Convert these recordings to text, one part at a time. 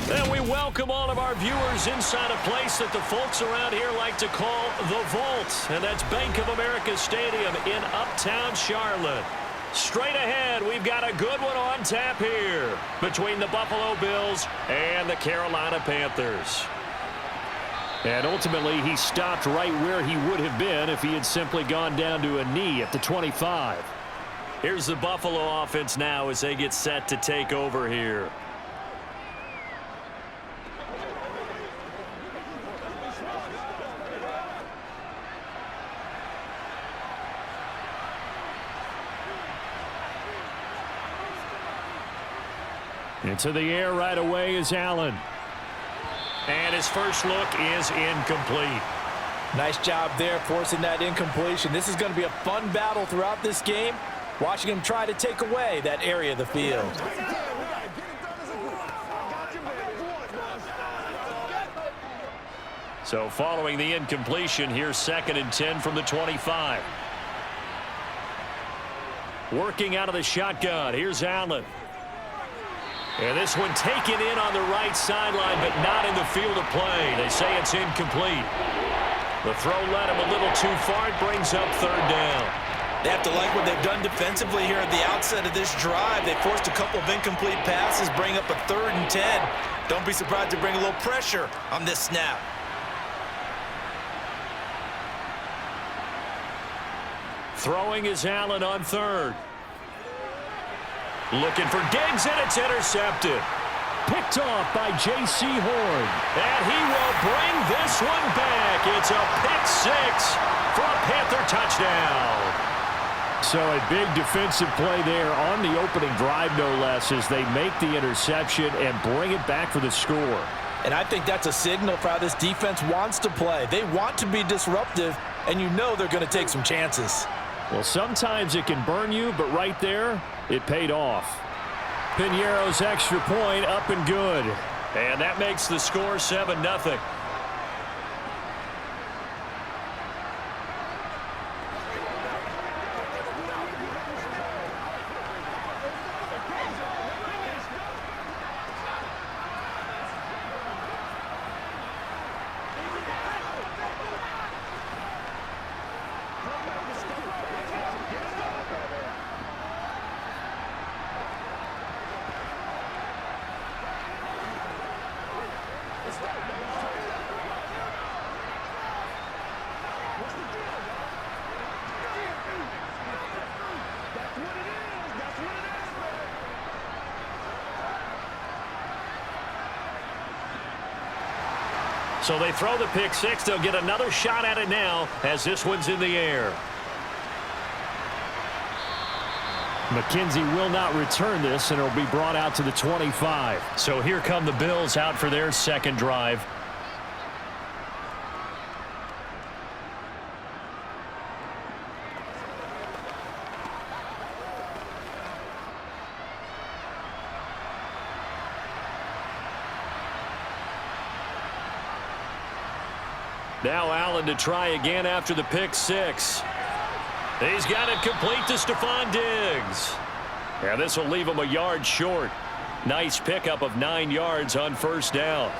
And we welcome all of our viewers inside a place that the folks around here like to call the Vault. And that's Bank of America Stadium in Uptown Charlotte. Straight ahead, we've got a good one on tap here between the Buffalo Bills and the Carolina Panthers. And ultimately, he stopped right where he would have been if he had simply gone down to a knee at the 25. Here's the Buffalo offense now as they get set to take over here. Into the air right away is Allen. And his first look is incomplete. Nice job there forcing that incompletion. This is going to be a fun battle throughout this game. Watching him try to take away that area of the field. So following the incompletion, here's 2nd and 10 from the 25. Working out of the shotgun, here's Allen. And this one taken in on the right sideline, but not in the field of play. They say it's incomplete. The throw led him a little too far. It brings up 3rd down. They have to like what they've done defensively here at the outset of this drive. They forced a couple of incomplete passes, bring up a 3rd and 10. Don't be surprised to bring a little pressure on this snap. Throwing is Allen on 3rd. Looking for Diggs, and it's intercepted. Picked off by J.C. Horn. And he will bring this one back. It's a pick 6 for a Panther touchdown. So a big defensive play there on the opening drive, no less, as they make the interception and bring it back for the score. And I think that's a signal for how this defense wants to play. They want to be disruptive, and you know they're going to take some chances. Well, sometimes it can burn you, but right there, it paid off. Piñeiro's extra point up and good. And that makes the score 7-0. So they throw the pick 6. They'll get another shot at it now as this one's in the air. McKenzie will not return this, and it'll be brought out to the 25. So here come the Bills out for their 2nd drive. Now Allen to try again after the pick 6. He's got it complete to Stephon Diggs. Yeah, this will leave him a yard short. Nice pickup of 9 yards on 1st down.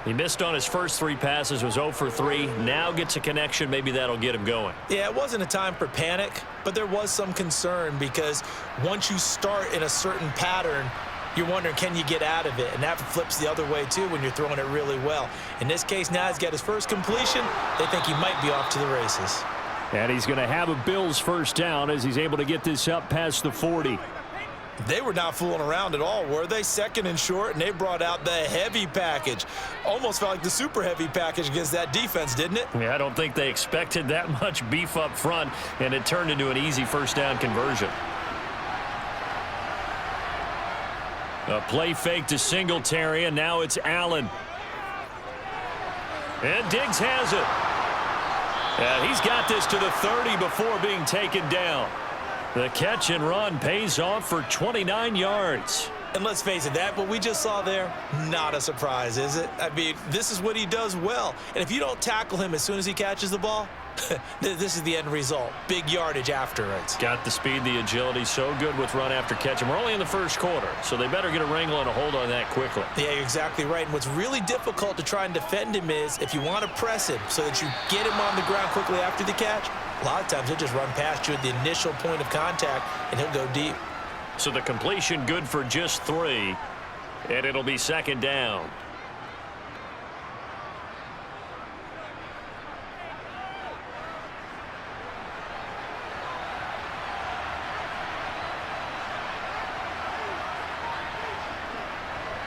He missed on his first 3 passes, was 0 for 3. Now gets a connection. Maybe that'll get him going. Yeah, it wasn't a time for panic, but there was some concern because once you start in a certain pattern, you're wondering, can you get out of it? And that flips the other way, too, when you're throwing it really well. In this case, now he's got his first completion. They think he might be off to the races. And he's going to have a Bills 1st down as he's able to get this up past the 40. They were not fooling around at all, were they? 2nd and short, and they brought out the heavy package. Almost felt like the super heavy package against that defense, didn't it? Yeah, I don't think they expected that much beef up front, and it turned into an easy 1st down conversion. A play fake to Singletary, and now it's Allen. And Diggs has it. And he's got this to the 30 before being taken down. The catch and run pays off for 29 yards. And let's face it, that what we just saw there, not a surprise, is it? I mean, this is what he does well. And if you don't tackle him as soon as he catches the ball, this is the end result. Big yardage afterwards. Got the speed, the agility, so good with run after catch. And we're only in the first quarter, so they better get a wrangle and a hold on that quickly. Yeah, you're exactly right. And what's really difficult to try and defend him is if you want to press him so that you get him on the ground quickly after the catch, a lot of times he'll just run past you at the initial point of contact, and he'll go deep. So the completion good for just 3, and it'll be second down.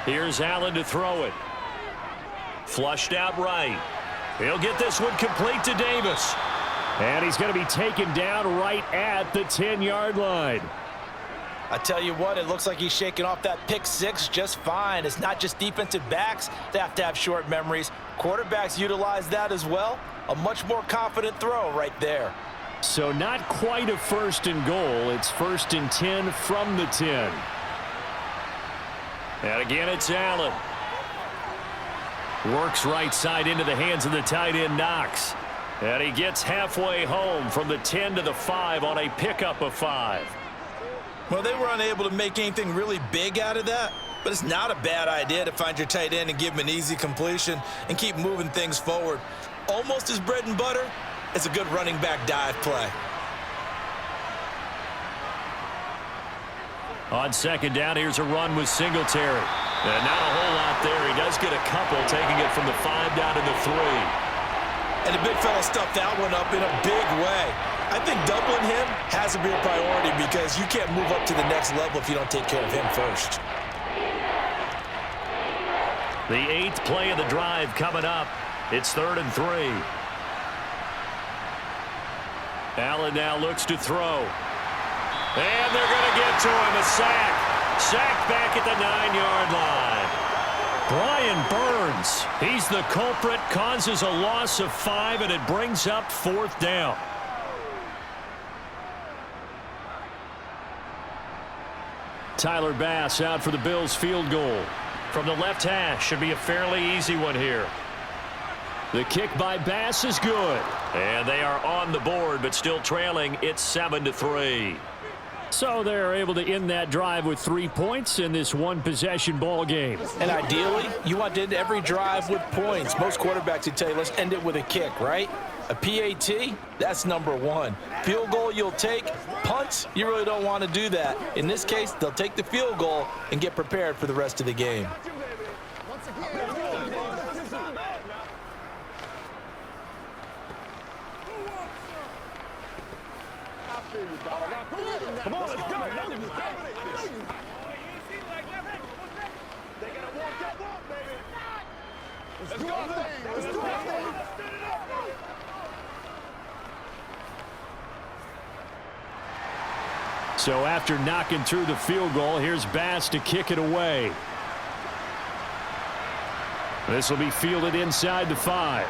Here's Allen to throw it. Flushed out right. He'll get this one complete to Davis. And he's going to be taken down right at the 10-yard line. I tell you what, it looks like he's shaking off that pick six just fine. It's not just defensive backs that have to have short memories. Quarterbacks utilize that as well. A much more confident throw right there. So not quite a first and goal. It's first and 10 from the 10. And again, it's Allen. Works right side into the hands of the tight end, Knox. And he gets halfway home from the 10 to the 5 on a pickup of 5. Well, they were unable to make anything really big out of that, but it's not a bad idea to find your tight end and give him an easy completion and keep moving things forward. Almost as bread and butter as a good running back dive play. On second down, here's a run with Singletary. And not a whole lot there. He does get a couple, taking it from the 5 down to the 3. And the big fella stuffed that one up in a big way. I think doubling him has to be a priority because you can't move up to the next level if you don't take care of him first. The 8th play of the drive coming up. It's 3rd and 3. Allen now looks to throw. And they're going to get to him, a sack. Sack back at the 9-yard line. Brian Burns, he's the culprit, causes a loss of 5, and it brings up 4th down. Tyler Bass out for the Bills field goal. From the left hash, should be a fairly easy one here. The kick by Bass is good. And they are on the board, but still trailing. It's 7-3. So they're able to end that drive with 3 points in this one-possession ball game. And ideally, you want to end every drive with points. Most quarterbacks would tell you, let's end it with a kick, right? A PAT, that's number 1. Field goal you'll take. Punts, you really don't want to do that. In this case, they'll take the field goal and get prepared for the rest of the game. Come on, let's go. Let's go. Let's do it. So after knocking through the field goal, here's Bass to kick it away. This will be fielded inside the 5.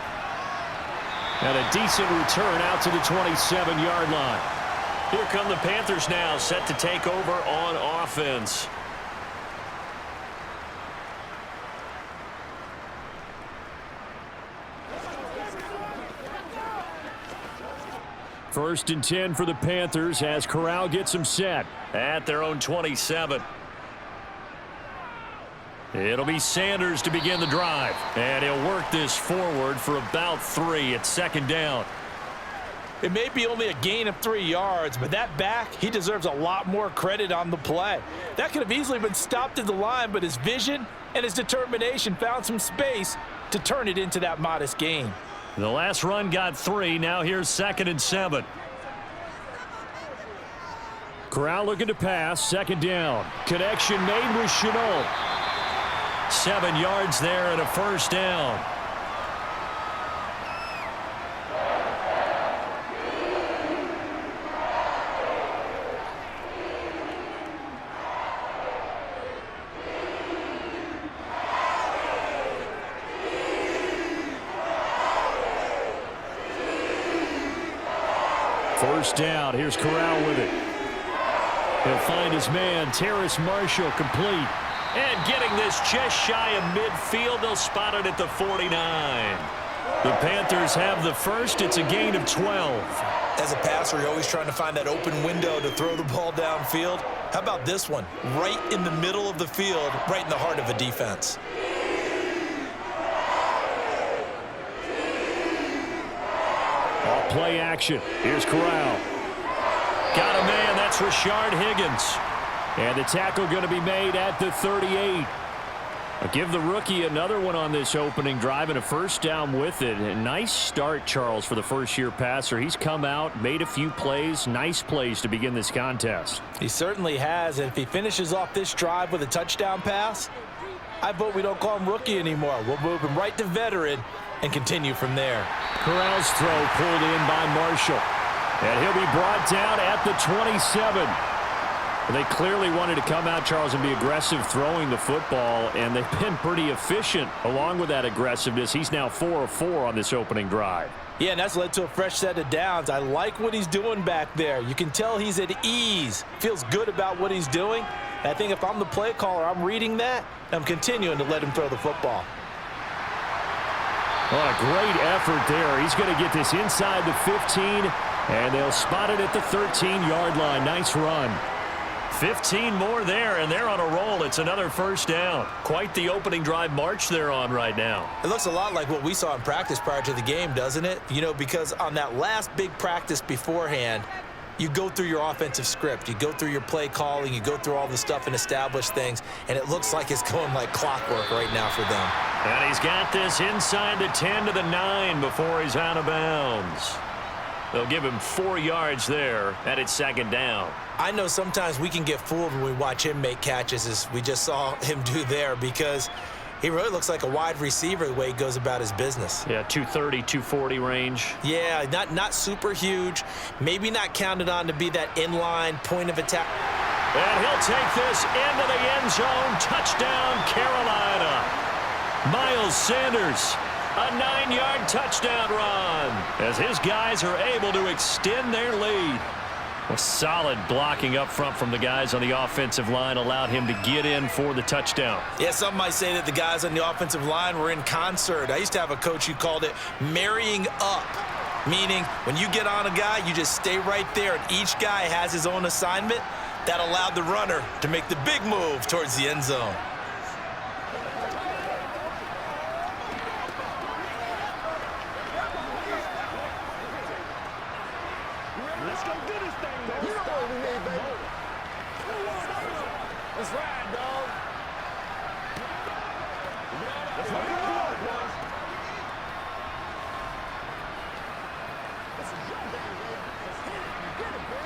And a decent return out to the 27-yard line. Here come the Panthers now, set to take over on offense. First and 10 for the Panthers as Corral gets them set at their own 27. It'll be Sanders to begin the drive. And he'll work this forward for about 3 at second down. It may be only a gain of 3 yards, but that back, he deserves a lot more credit on the play. That could have easily been stopped at the line, but his vision and his determination found some space to turn it into that modest gain. The last run got 3. Now here's 2nd and 7. Corral looking to pass. Second down. Connection made with Chenault. 7 yards there and a first down. First down. Here's Corral with it. He'll find his man, Terrace Marshall, complete. And getting this just shy of midfield, they'll spot it at the 49. The Panthers have the first. It's a gain of 12. As a passer, you're always trying to find that open window to throw the ball downfield. How about this one? Right in the middle of the field, right in the heart of a defense. All play action. Here's Corral. Got a man. That's Rashard Higgins. And the tackle going to be made at the 38. I'll give the rookie another one on this opening drive and a first down with it. A nice start, Charles, for the first-year passer. He's come out, made a few plays, nice plays to begin this contest. He certainly has, and if he finishes off this drive with a touchdown pass, I vote we don't call him rookie anymore. We'll move him right to veteran and continue from there. Corral's throw pulled in by Marshall. And he'll be brought down at the 27. They clearly wanted to come out, Charles, and be aggressive throwing the football, and they've been pretty efficient along with that aggressiveness. He's now 4 of 4 on this opening drive. Yeah, and that's led to a fresh set of downs. I like what he's doing back there. You can tell he's at ease, feels good about what he's doing. And I think if I'm the play caller, I'm reading that, and I'm continuing to let him throw the football. Well, a great effort there. He's going to get this inside the 15, and they'll spot it at the 13-yard line. Nice run. 15 more there, and they're on a roll. It's another first down. Quite the opening drive march they're on right now. It looks a lot like what we saw in practice prior to the game, doesn't it? You know, because on that last big practice beforehand, you go through your offensive script. You go through your play calling. You go through all the stuff and establish things, and it looks like it's going like clockwork right now for them. And he's got this inside the 10 to the 9 before he's out of bounds. They'll give him 4 yards there, and it's second down. I know sometimes we can get fooled when we watch him make catches, as we just saw him do there, because he really looks like a wide receiver the way he goes about his business. Yeah, 230, 240 range. Yeah, not super huge, maybe not counted on to be that inline point of attack. And he'll take this into the end zone. Touchdown, Carolina. Miles Sanders. A 9-yard touchdown run as his guys are able to extend their lead. A solid blocking up front from the guys on the offensive line allowed him to get in for the touchdown. Yeah, some might say that the guys on the offensive line were in concert. I used to have a coach who called it marrying up, meaning when you get on a guy, you just stay right there, and each guy has his own assignment. That allowed the runner to make the big move towards the end zone. Let's go do this thing, though. You know what we need, baby. Let's ride, dog. Let's ride, boys.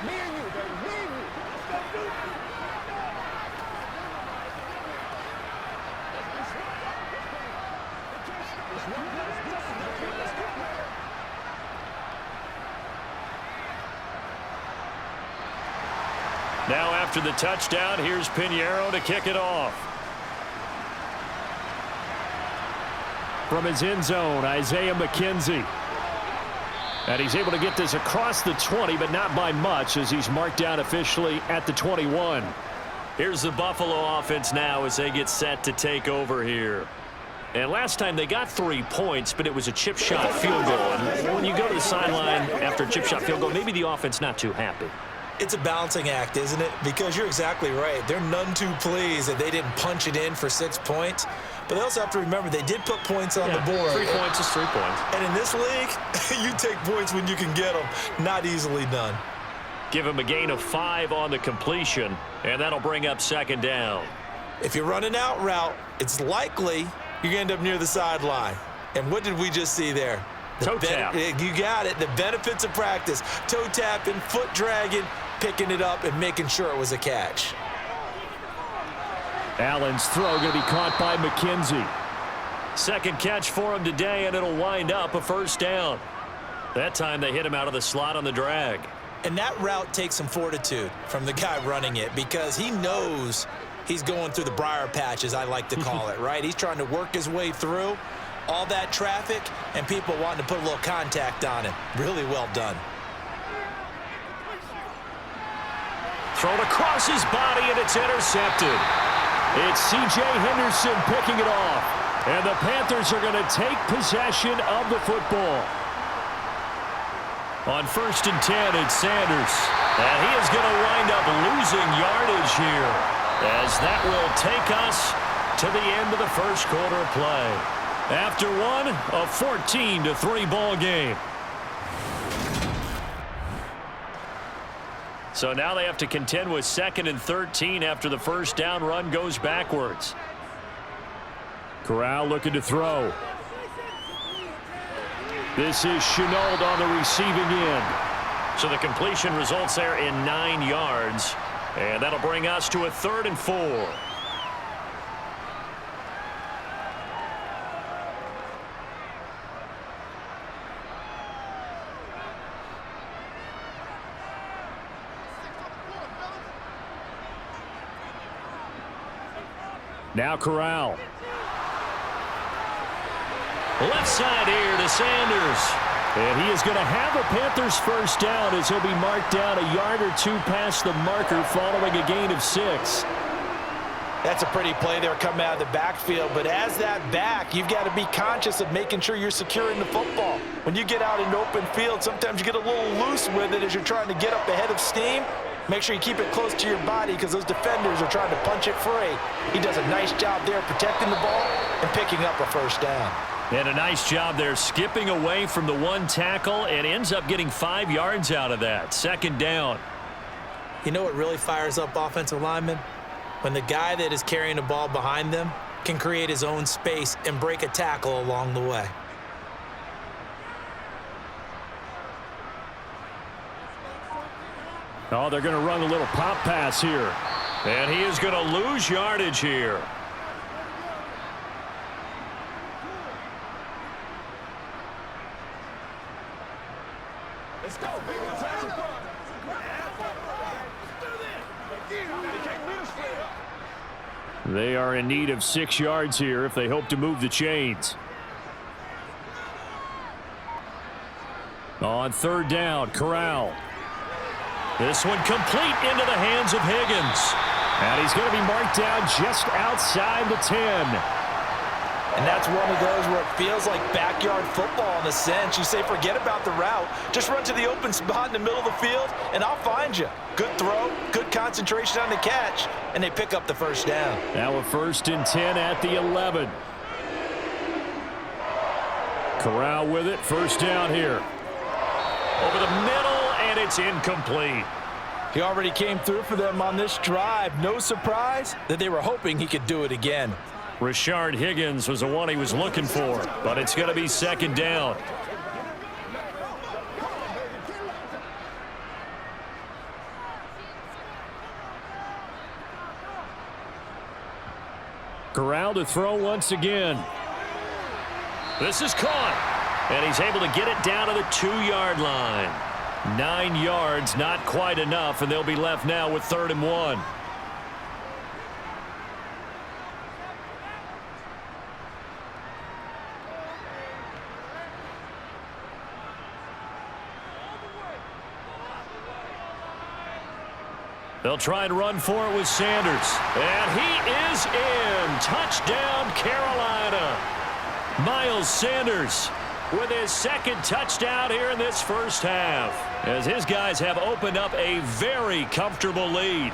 Me and you, baby. Me and you. Let's go do it. Now after the touchdown, here's Pinheiro to kick it off. From his end zone, Isaiah McKenzie. And he's able to get this across the 20, but not by much, as he's marked down officially at the 21. Here's the Buffalo offense now as they get set to take over here. And last time they got 3 points, but it was a chip shot field goal. And when you go to the sideline after a chip shot field goal, maybe the offense not too happy. It's a balancing act, isn't it? Because you're exactly right. They're none too pleased that they didn't punch it in for 6 points. But they also have to remember they did put points on the board. 3 points is 3 points. And in this league, you take points when you can get them. Not easily done. Give him a gain of 5 on the completion, and that'll bring up second down. If you run an out route, it's likely you're going to end up near the sideline. And what did we just see there? Toe tap. You got it. The benefits of practice. Toe tapping, foot dragging, picking it up, and making sure it was a catch. Allen's throw going to be caught by McKenzie. Second catch for him today, and it'll wind up a first down. That time they hit him out of the slot on the drag. And that route takes some fortitude from the guy running it, because he knows he's going through the briar patch, as I like to call it, right? He's trying to work his way through all that traffic and people wanting to put a little contact on him. Really well done. Thrown across his body, and it's intercepted. It's C.J. Henderson picking it off. And the Panthers are going to take possession of the football. On 1st and 10, it's Sanders. And he is going to wind up losing yardage here, as that will take us to the end of the first quarter of play. After one, a 14-3 ball game. So now they have to contend with 2nd and 13 after the first down run goes backwards. Corral looking to throw. This is Chenault on the receiving end. So the completion results there in 9 yards. And that'll bring us to a 3rd and 4. Now Corral. Left side here to Sanders. And he is going to have a Panthers first down as he'll be marked down a yard or 2 past the marker following a gain of 6. That's a pretty play there coming out of the backfield. But as that back, you've got to be conscious of making sure you're securing the football. When you get out in open field, sometimes you get a little loose with it as you're trying to get up ahead of steam. Make sure you keep it close to your body because those defenders are trying to punch it free. He does a nice job there protecting the ball and picking up a first down. And a nice job there skipping away from the 1 tackle and ends up getting 5 yards out of that. 2nd down. You know what really fires up offensive linemen? When the guy that is carrying the ball behind them can create his own space and break a tackle along the way. Oh, they're going to run a little pop pass here. And he is going to lose yardage here. Let's go, baby. They are in need of 6 yards here if they hope to move the chains. On 3rd down, Corral. This one complete into the hands of Higgins. And he's going to be marked down just outside the 10. And that's one of those where it feels like backyard football in a sense. You say, forget about the route. Just run to the open spot in the middle of the field, and I'll find you. Good throw, good concentration on the catch, and they pick up the first down. Now a 1st and 10 at the 11. Corral with it, first down here. Over the middle, and it's incomplete. He already came through for them on this drive. No surprise that they were hoping he could do it again. Rashard Higgins was the one he was looking for, but it's going to be 2nd down. Corral to throw once again. This is caught, and he's able to get it down to the 2-yard line. 9 yards, not quite enough, and they'll be left now with 3rd and 1. They'll try and run for it with Sanders. And he is in. Touchdown, Carolina. Miles Sanders with his 2nd touchdown here in this first half, as his guys have opened up a very comfortable lead.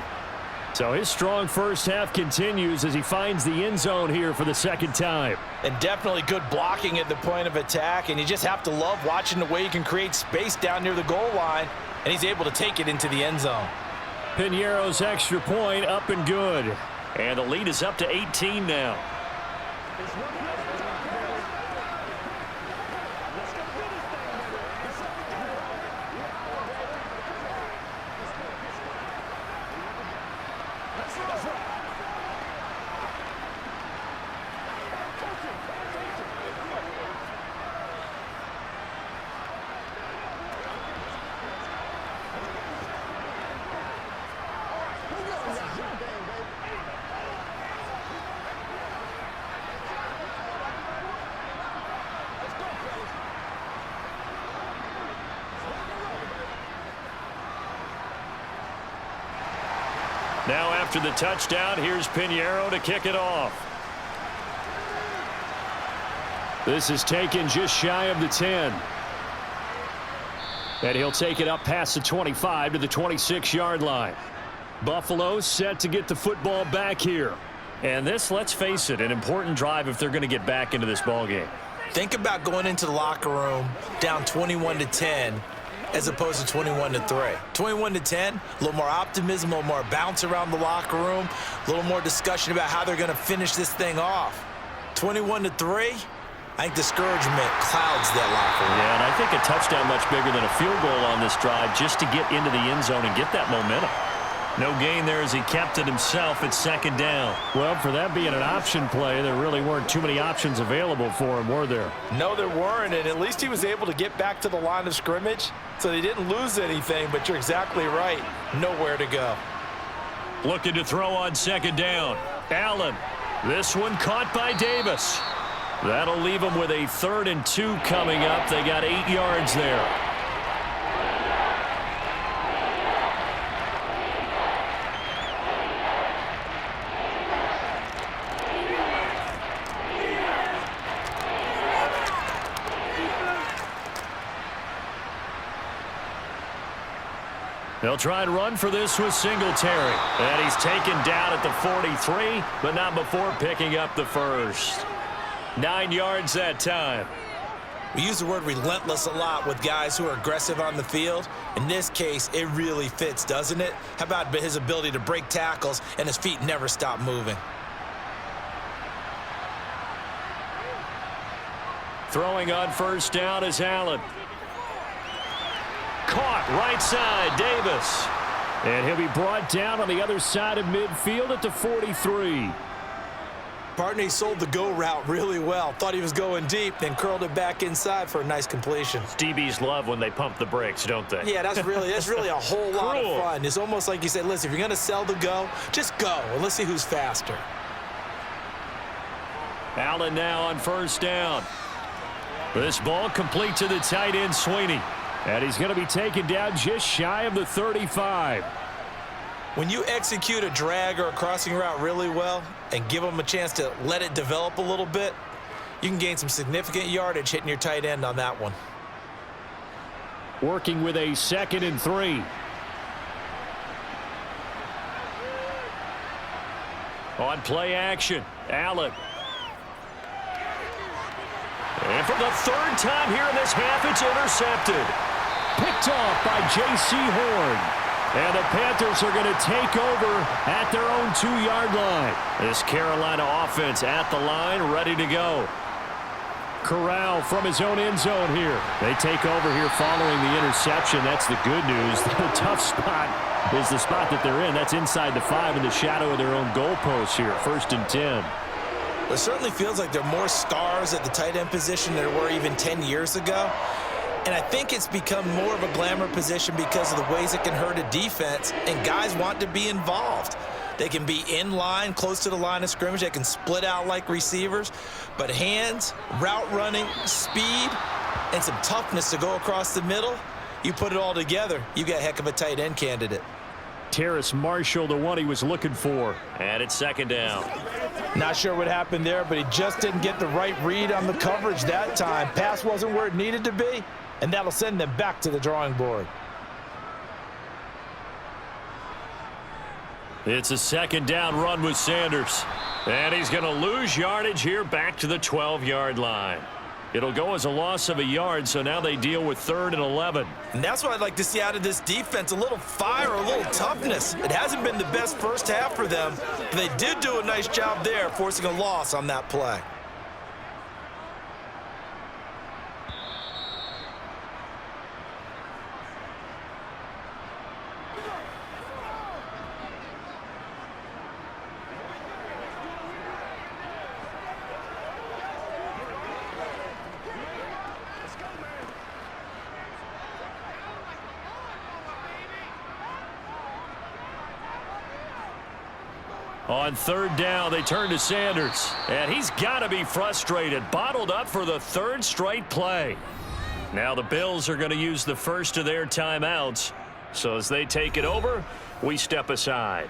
So his strong first half continues as he finds the end zone here for the 2nd time. And definitely good blocking at the point of attack, and you just have to love watching the way he can create space down near the goal line, and he's able to take it into the end zone. Piñeiro's extra point up and good. And the lead is up to 18 now. After the touchdown, here's Pinheiro to kick it off. This is taken just shy of the 10. And he'll take it up past the 25 to the 26-yard line. Buffalo set to get the football back here. And this, let's face it, an important drive if they're going to get back into this ballgame. Think about going into the locker room down 21-10 as opposed to 21-3. 21-10, a little more optimism, a little more bounce around the locker room, a little more discussion about how they're going to finish this thing off. 21-3, I think discouragement clouds that locker room. Yeah, and I think a touchdown much bigger than a field goal on this drive just to get into the end zone and get that momentum. No gain there as he kept it himself at second down. Well, for that being an option play, there really weren't too many options available for him, were there? No, there weren't, and at least he was able to get back to the line of scrimmage, so they didn't lose anything, but you're exactly right. Nowhere to go. Looking to throw on second down. Allen. This one caught by Davis. That'll leave them with a 3rd and 2 coming up. They got 8 yards there. They'll try and run for this with Singletary. And he's taken down at the 43, but not before picking up the first. 9 yards that time. We use the word relentless a lot with guys who are aggressive on the field. In this case, it really fits, doesn't it? How about his ability to break tackles and his feet never stop moving? Throwing on first down is Allen. Caught right side, Davis. And he'll be brought down on the other side of midfield at the 43. Partner, he sold the go route really well. Thought he was going deep, then curled it back inside for a nice completion. DBs love when they pump the brakes, don't they? Yeah, that's really a whole lot of fun. It's almost like you said, listen, if you're going to sell the go, just go, and let's see who's faster. Allen now on first down. This ball complete to the tight end, Sweeney. And he's going to be taken down just shy of the 35. When you execute a drag or a crossing route really well and give them a chance to let it develop a little bit, you can gain some significant yardage hitting your tight end on that one. Working with a 2nd and 3. On play action, Allen. And for the 3rd time here in this half, it's intercepted. Picked off by J.C. Horn. And the Panthers are going to take over at their own 2-yard line. This Carolina offense at the line, ready to go. Corral from his own end zone here. They take over here following the interception. That's the good news. The tough spot is the spot that they're in. That's inside the 5 in the shadow of their own goalpost here. 1st and 10. It certainly feels like there are more stars at the tight end position than there were even 10 years ago. And I think it's become more of a glamour position because of the ways it can hurt a defense, and guys want to be involved. They can be in line, close to the line of scrimmage. They can split out like receivers. But hands, route running, speed, and some toughness to go across the middle, you put it all together, you got a heck of a tight end candidate. Terrace Marshall, the one he was looking for. And it's 2nd down. Not sure what happened there, but he just didn't get the right read on the coverage that time. Pass wasn't where it needed to be, and that'll send them back to the drawing board. It's a 2nd down run with Sanders. And he's going to lose yardage here back to the 12-yard line. It'll go as a loss of a yard, so now they deal with 3rd and 11. And that's what I'd like to see out of this defense, a little fire, a little toughness. It hasn't been the best first half for them, but they did do a nice job there, forcing a loss on that play. On 3rd down, they turn to Sanders. And he's got to be frustrated. Bottled up for the 3rd straight play. Now the Bills are going to use the first of their timeouts. So as they take it over, we step aside.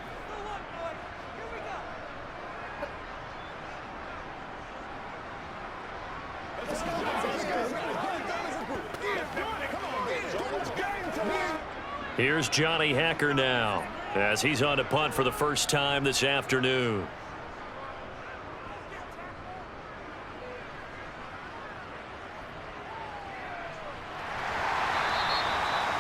Here's Johnny Hacker now, as he's on to punt for the first time this afternoon.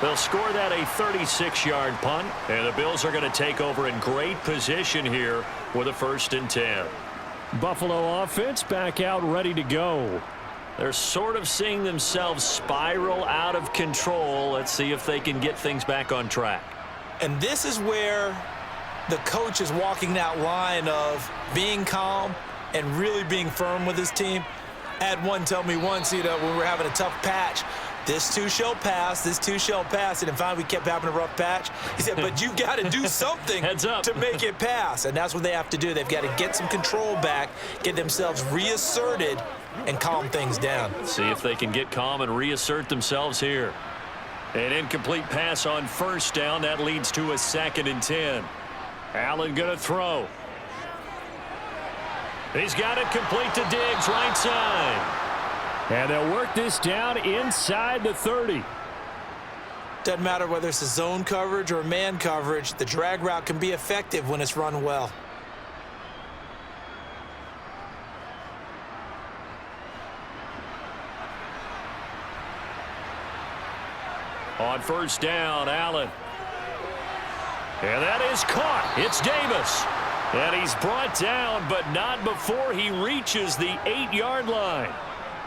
They'll score that a 36-yard punt, and the Bills are going to take over in great position here with a 1st and 10. Buffalo offense back out ready to go. They're sort of seeing themselves spiral out of control. Let's see if they can get things back on track. And this is where the coach is walking that line of being calm and really being firm with his team. I had one tell me once, when we were having a tough patch, this too shall pass, this too shall pass. And finally we kept having a rough patch. He said, but you got to do something to make it pass. And that's what they have to do. They've got to get some control back, get themselves reasserted, and calm things down. See if they can get calm and reassert themselves here. An incomplete pass on 1st down. That leads to a 2nd and 10. Allen going to throw. He's got it complete to Diggs, right side. And they'll work this down inside the 30. Doesn't matter whether it's a zone coverage or man coverage, the drag route can be effective when it's run well. On 1st down, Allen. And that is caught. It's Davis. And he's brought down, but not before he reaches the 8-yard line.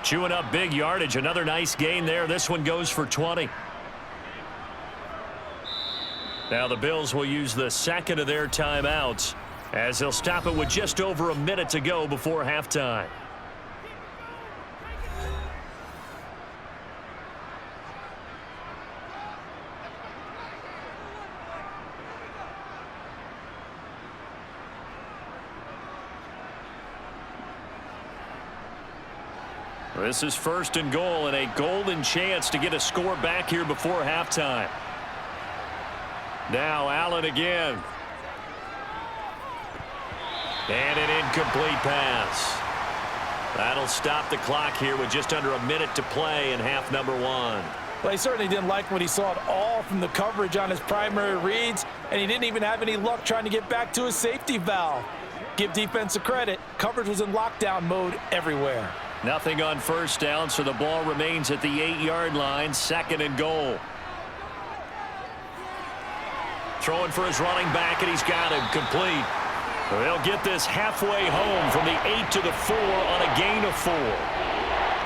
Chewing up big yardage. Another nice gain there. This one goes for 20. Now the Bills will use the 2nd of their timeouts as they'll stop it with just over a minute to go before halftime. This is 1st and goal and a golden chance to get a score back here before halftime. Now Allen again. And an incomplete pass. That'll stop the clock here with just under a minute to play in half number 1. Well, he certainly didn't like what he saw at all from the coverage on his primary reads, and he didn't even have any luck trying to get back to his safety valve. Give defense a credit. Coverage was in lockdown mode everywhere. Nothing on 1st down, so the ball remains at the 8-yard line, 2nd and goal. Throwing for his running back, and he's got him complete. They'll get this halfway home from the 8 to the 4 on a gain of 4.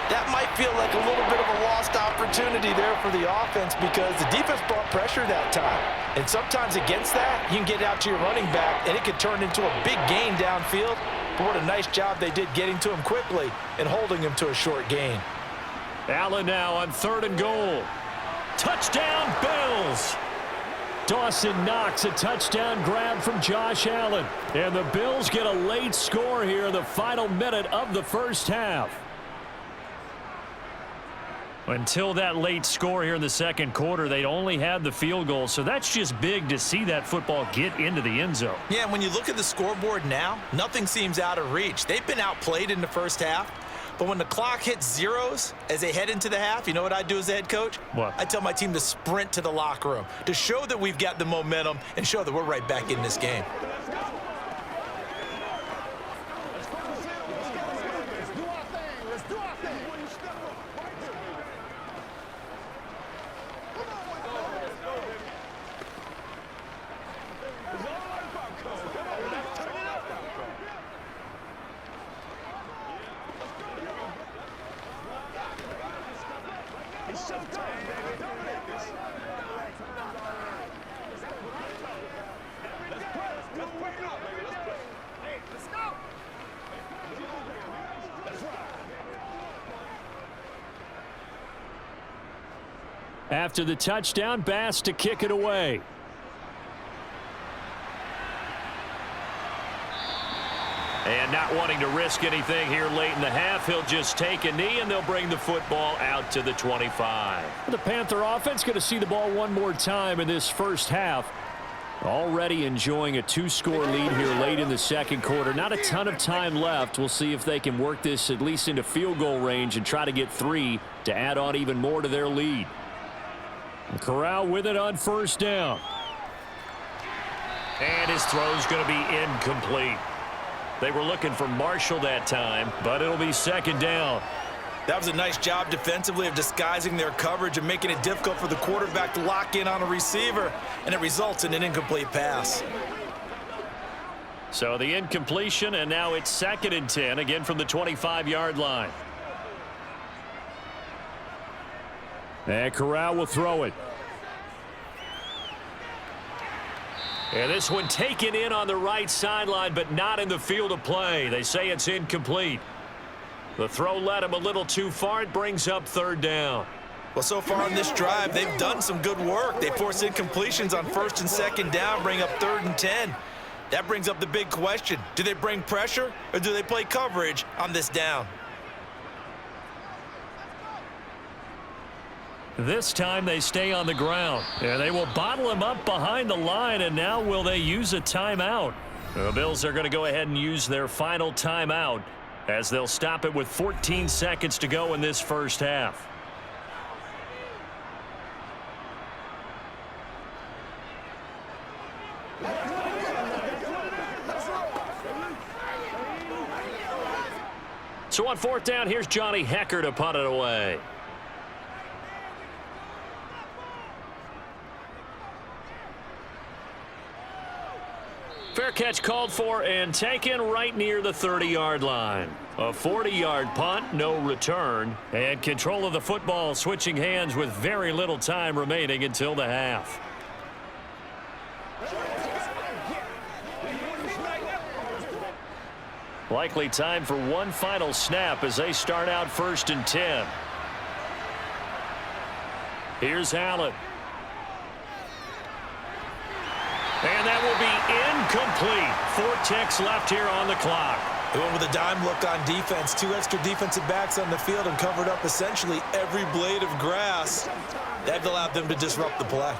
That might feel like a little bit of a lost opportunity there for the offense because the defense brought pressure that time. And sometimes against that, you can get out to your running back, and it could turn into a big gain downfield. But what a nice job they did getting to him quickly and holding him to a short gain. Allen now on 3rd and goal. Touchdown, Bills! Dawson Knox, a touchdown grab from Josh Allen. And the Bills get a late score here in the final minute of the 1st half. Until that late score here in the 2nd quarter, they'd only had the field goal, so that's just big to see that football get into the end zone. Yeah, and when you look at the scoreboard now, nothing seems out of reach. They've been outplayed in the 1st half, but when the clock hits zeros as they head into the half, you know what I do as the head coach? What? I tell my team to sprint to the locker room to show that we've got the momentum and show that we're right back in this game. After the touchdown, Bass to kick it away. And not wanting to risk anything here late in the half, he'll just take a knee, and they'll bring the football out to the 25. The Panther offense going to see the ball one more time in this 1st half. Already enjoying a 2-score lead here late in the second quarter. Not a ton of time left. We'll see if they can work this at least into field goal range and try to get 3 to add on even more to their lead. Corral with it on first down. And his throw's going to be incomplete. They were looking for Marshall that time, but it'll be second down. That was a nice job defensively of disguising their coverage and making it difficult for the quarterback to lock in on a receiver, and it results in an incomplete pass. So the incompletion, and now it's 2nd and 10, again from the 25-yard line. And Corral will throw it. And this one taken in on the right sideline, but not in the field of play. They say it's incomplete. The throw led him a little too far. It brings up 3rd down. Well, so far on this drive, they've done some good work. They force incompletions on 1st and 2nd down, bring up 3rd and 10. That brings up the big question. Do they bring pressure or do they play coverage on this down? This time they stay on the ground. And they will bottle him up behind the line, and now will they use a timeout? The Bills are going to go ahead and use their final timeout, as they'll stop it with 14 seconds to go in this first half. So on 4th down, here's Johnny Hecker to punt it away. Fair catch called for and taken right near the 30-yard line. A 40-yard punt, no return, and control of the football switching hands with very little time remaining until the half. Likely time for one final snap as they start out 1st and 10. Here's Allen. And that will be incomplete. 4 ticks left here on the clock. They went with a dime look on defense. 2 extra defensive backs on the field and covered up essentially every blade of grass. That allowed them to disrupt the play.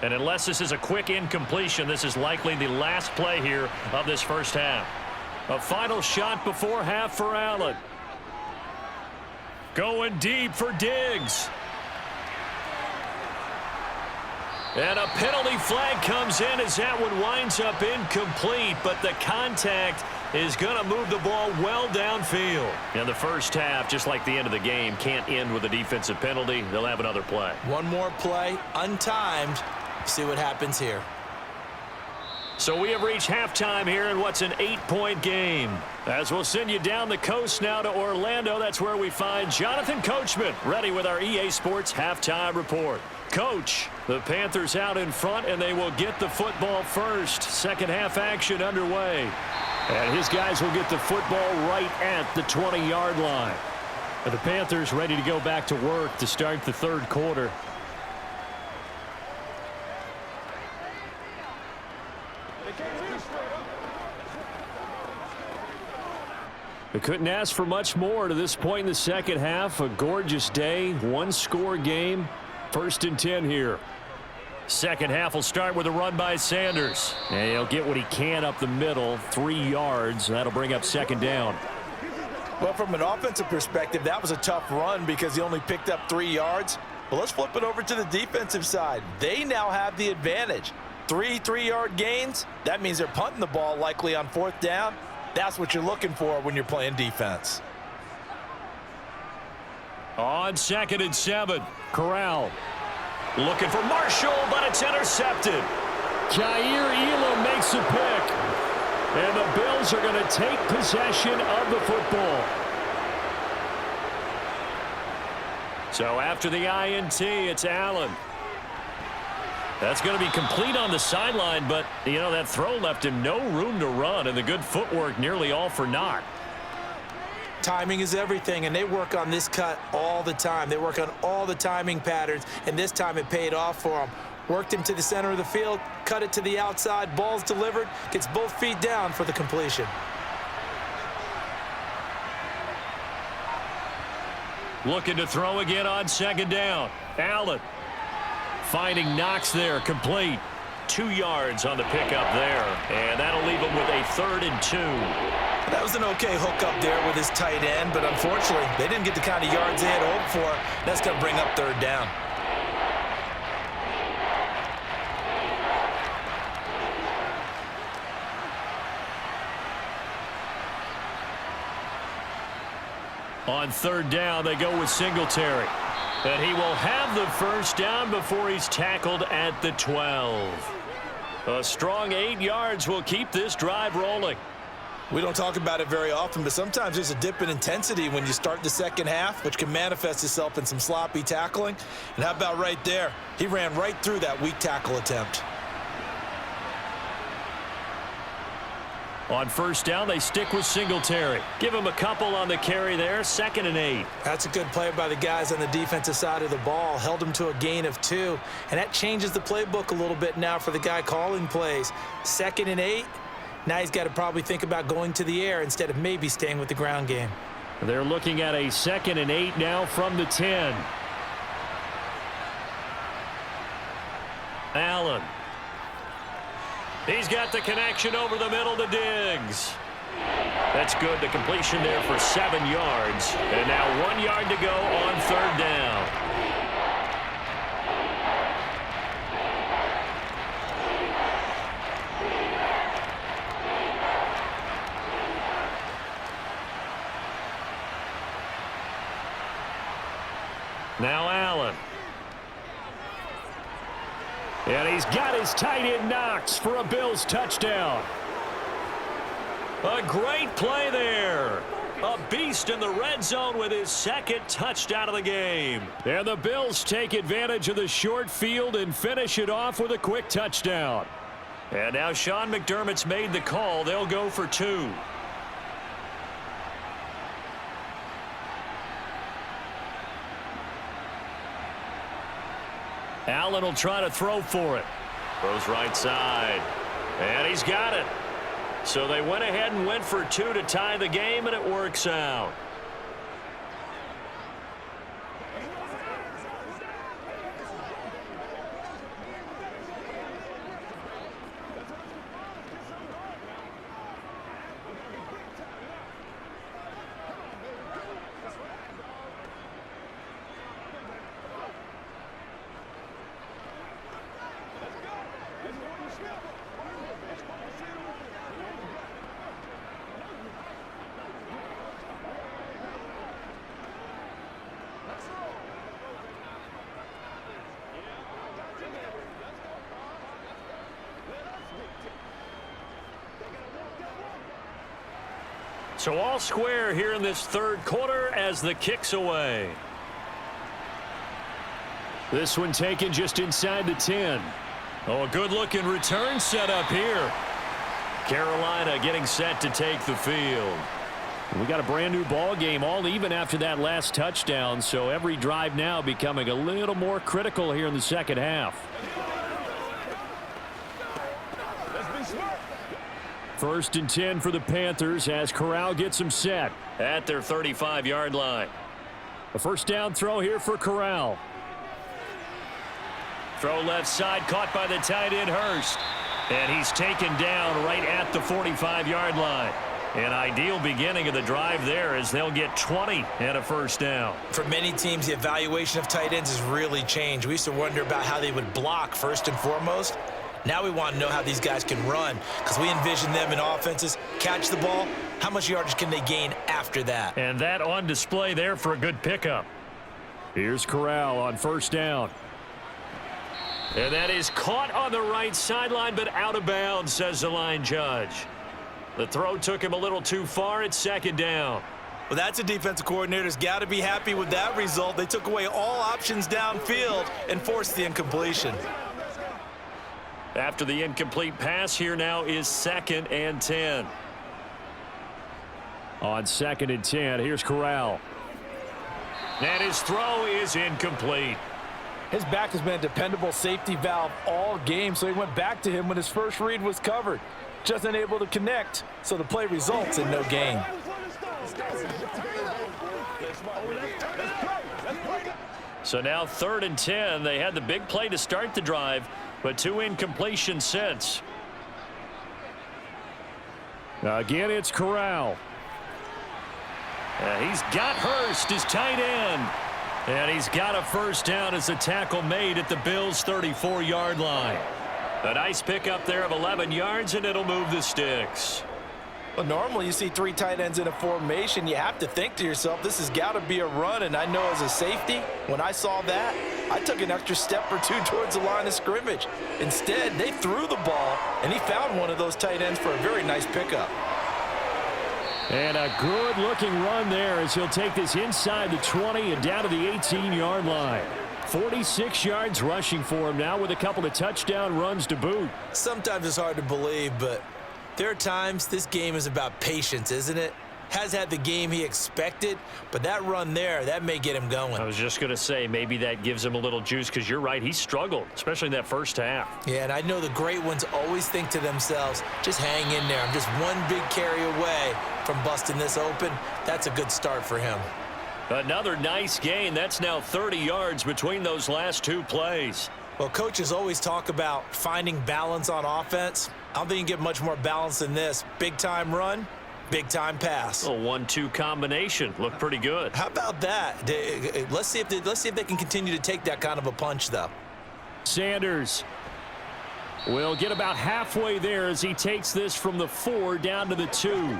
And unless this is a quick incompletion, this is likely the last play here of this first half. A final shot before half for Allen. Going deep for Diggs. And a penalty flag comes in as that one winds up incomplete, but the contact is going to move the ball well downfield. In the first half, just like the end of the game, can't end with a defensive penalty. They'll have another play. One more play, untimed. See what happens here. So we have reached halftime here in what's an 8-point game. As we'll send you down the coast now to Orlando, that's where we find Jonathan Coachman ready with our EA Sports Halftime Report. Coach, the Panthers out in front, and they will get the football first. Second half action underway. And his guys will get the football right at the 20-yard line. And the Panthers ready to go back to work to start the third quarter. They couldn't ask for much more to this point in the second half. A gorgeous day, 1-score game. 1st and 10 here. Second half will start with a run by Sanders. And he'll get what he can up the middle, 3 yards. That'll bring up 2nd down. Well, from an offensive perspective, that was a tough run because he only picked up 3 yards. But let's flip it over to the defensive side. They now have the advantage. 3 3-yard gains. That means they're punting the ball likely on 4th down. That's what you're looking for when you're playing defense. On 2nd and 7, Corral looking for Marshall, but it's intercepted. Jair Elam makes a pick. And the Bills are going to take possession of the football. So after the INT, it's Allen. That's going to be complete on the sideline, but, you know, that throw left him no room to run, and the good footwork nearly all for naught. Timing is everything, and they work on this cut all the time. They work on all the timing patterns, and this time it paid off for them. Worked him to the center of the field, cut it to the outside, ball's delivered, gets both feet down for the completion. Looking to throw again on 2nd down. Allen. finding Knox there, complete. 2 yards on the pickup there, and that'll leave him with a 3rd and 2. That was an okay hook up there with his tight end, but unfortunately, they didn't get the kind of yards they had hoped for. That's going to bring up 3rd down. On 3rd down, they go with Singletary. And he will have the 1st down before he's tackled at the 12. A strong 8 yards will keep this drive rolling. We don't talk about it very often, but sometimes there's a dip in intensity when you start the second half, which can manifest itself in some sloppy tackling. And how about right there? He ran right through that weak tackle attempt. On 1st down, they stick with Singletary. Give him a couple on the carry there, 2nd and 8. That's a good play by the guys on the defensive side of the ball. Held him to a gain of 2. And that changes the playbook a little bit now for the guy calling plays. 2nd and 8. Now he's got to probably think about going to the air instead of maybe staying with the ground game. They're looking at a 2nd and 8 now from the 10. Allen. He's got the connection over the middle to Diggs. That's good. The completion there for 7 yards. And now 1 yard to go on 3rd down. Now Allen. And he's got his tight end Knox for a Bills touchdown. A great play there. A beast in the red zone with his 2nd touchdown of the game. And the Bills take advantage of the short field and finish it off with a quick touchdown. And now Sean McDermott's made the call. They'll go for 2. Allen will try to throw for it. Throws right side. And he's got it. So they went ahead and went for 2 to tie the game, and it works out. So all square here in this 3rd quarter as the kick's away. This one taken just inside the 10. Oh, a good-looking return set up here. Carolina getting set to take the field. We got a brand-new ball game, all even after that last touchdown, so every drive now becoming a little more critical here in the 2nd half. 1st and 10 for the Panthers as Corral gets them set at their 35-yard line. A 1st down throw here for Corral. Throw left side, caught by the tight end Hurst. And he's taken down right at the 45-yard line. An ideal beginning of the drive there as they'll get 20 and a 1st down. For many teams, the evaluation of tight ends has really changed. We used to wonder about how they would block first and foremost. Now we want to know how these guys can run because we envision them in offenses. Catch the ball. How much yardage can they gain after that? And that on display there for a good pickup. Here's Corral on 1st down. And that is caught on the right sideline, but out of bounds, says the line judge. The throw took him a little too far. It's 2nd down. Well, that's a defensive coordinator's got to be happy with that result. They took away all options downfield and forced the incompletion. After the incomplete pass, here now is 2nd and 10. On 2nd and 10, here's Corral. And his throw is incomplete. His back has been a dependable safety valve all game, so he went back to him when his first read was covered. Just unable to connect, so the play results in no gain. So now 3rd and 10. They had the big play to start the drive, but 2 incompletions since. Again, it's Corral. He's got Hurst, his tight end. And he's got a first down as the tackle made at the Bills' 34-yard line. A nice pickup there of 11 yards, and it'll move the sticks. Well, normally you see 3 tight ends in a formation. You have to think to yourself, this has got to be a run. And I know as a safety, when I saw that, I took an extra step or 2 towards the line of scrimmage. Instead, they threw the ball, and he found one of those tight ends for a very nice pickup. And a good-looking run there as he'll take this inside the 20 and down to the 18-yard line. 46 yards rushing for him now with a couple of touchdown runs to boot. Sometimes it's hard to believe, but there are times this game is about patience, isn't it? Has had the game he expected, but that run there, that may get him going. I was just going to say maybe that gives him a little juice because you're right, he struggled, especially in that first half. Yeah, and I know the great ones always think to themselves, just hang in there. I'm just one big carry away from busting this open. That's a good start for him. Another nice gain. That's now 30 yards between those last 2 plays. Well, coaches always talk about finding balance on offense. I don't think you can get much more balance than this. Big-time run, big-time pass. A 1-2 combination. Looked pretty good. How about that? Let's see if they can continue to take that kind of a punch, though. Sanders will get about halfway there as he takes this from the 4 down to the 2.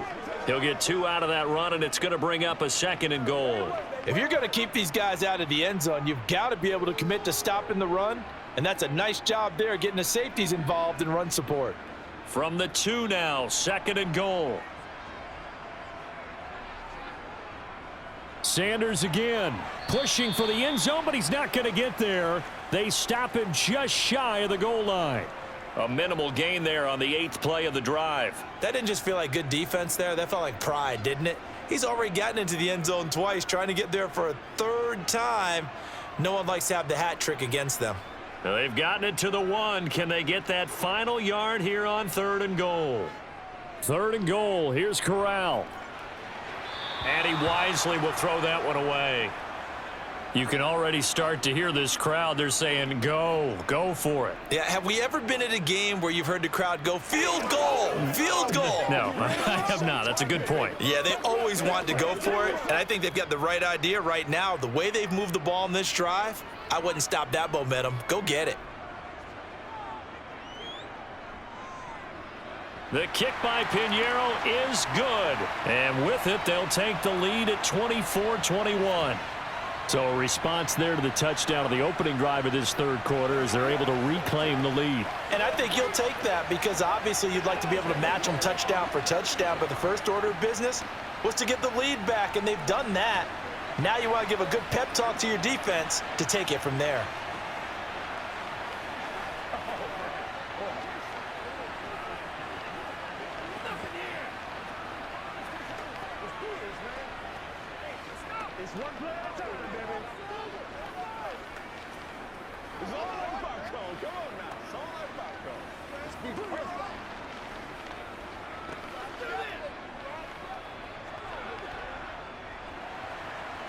He'll get 2 out of that run, and it's going to bring up a 2nd and goal. If you're going to keep these guys out of the end zone, you've got to be able to commit to stopping the run, and that's a nice job there getting the safeties involved in run support. From the 2 now, 2nd and goal. Sanders again, pushing for the end zone, but he's not going to get there. They stop him just shy of the goal line. A minimal gain there on the 8th play of the drive. That didn't just feel like good defense there. That felt like pride, didn't it? He's already gotten into the end zone twice, trying to get there for a 3rd time. No one likes to have the hat trick against them. Now they've gotten it to the 1. Can they get that final yard here on 3rd and goal? 3rd and goal. Here's Corral. And he wisely will throw that one away. You can already start to hear this crowd. They're saying, go for it. Yeah, have we ever been at a game where you've heard the crowd go, field goal, field goal? No, I have not. That's a good point. Yeah, they always want to go for it, and I think they've got the right idea right now. The way they've moved the ball in this drive, I wouldn't stop that momentum. Go get it. The kick by Pinheiro is good. And with it, they'll take the lead at 24-21. So a response there to the touchdown of the opening drive of this 3rd quarter as they're able to reclaim the lead. And I think you'll take that because obviously you'd like to be able to match them touchdown for touchdown, but the first order of business was to get the lead back, and they've done that. Now you want to give a good pep talk to your defense to take it from there. It's one play at a time, baby. It's all like popcorn. Come on now. It's all like popcorn. Let's be first.